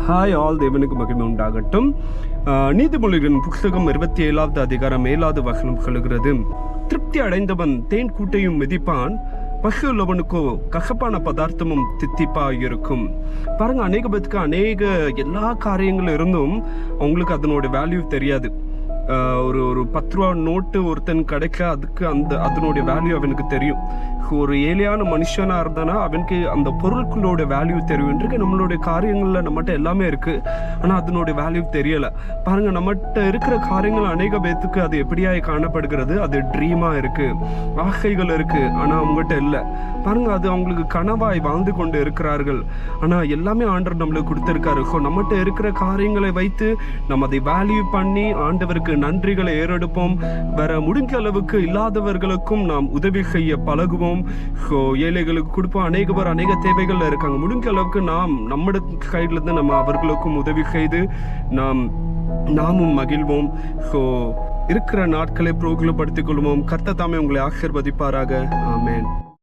Hi all, தேவனுக்கு மகிமை உண்டாகட்டும். நீதிமொழிகளின் புஸ்தகம் 27வது அதிகாரம் 7வது வசனம் சொல்லுகிறது, திருப்தி அடைந்தவன் தேன் கூட்டையும் மிதிப்பான், பசு உள்ளவனுக்கோ கசப்பான பதார்த்தமும் தித்திப்பா இருக்கும். பாருங்க, அநேக பேத்துக்கு அநேக எல்லா காரியங்களும் இருந்தும் அவங்களுக்கு அதனோட வேல்யூ தெரியாது. ஒரு 10 ரூபா நோட்டு ஒருத்தன் கிடைக்க அதுக்கு அதனுடைய வேல்யூ அவனுக்கு தெரியும். ஒரு ஏழையான மனுஷனா இருந்தானா அவனுக்கு அந்த பொருட்களோட வேல்யூ தெரியும். இன்றைக்கு நம்மளுடைய காரியங்கள்ல நம்மகிட்ட எல்லாமே இருக்கு, ஆனா அதனுடைய வேல்யூ தெரியல. பாருங்க, நம்மகிட்ட இருக்கிற காரியங்கள் அநேக பேத்துக்கு அது எப்படியாய் காணப்படுகிறது, அது ட்ரீமா இருக்கு, ஆசைகள் இருக்கு, ஆனா அவங்ககிட்ட இல்லை. பாருங்க, அது அவங்களுக்கு கனவாய் வாழ்ந்து கொண்டு இருக்கிறார்கள். ஆனா எல்லாமே ஆண்டவர் நம்மளுக்கு கொடுத்திருக்காரு. ஸோ நம்மகிட்ட இருக்கிற காரியங்களை வைத்து நம்ம அதை வேல்யூ பண்ணி ஆண்டவருக்கு நன்றிகளை ஏறெடுப்போம். வேற முடிஞ்ச அளவுக்கு இல்லாதவர்களுக்கும் நாம் உதவி செய்ய பழகுவோம். ஸோ ஏழைகளுக்கு கொடுப்போம். அநேக பேர் அநேக தேவைகள்ல இருக்காங்க. முடிஞ்ச அளவுக்கு நாம் நம்மட சைட்ல இருந்து நம்ம அவர்களுக்கும் உதவி செய்து நாமும் மகிழ்வோம். ஸோ இருக்கிற நாட்களை பிரயோகப்படுத்திக் கொள்வோம். கர்த்தர் தாமே உங்களை ஆசீர்வதிப்பாராக. ஆமென்.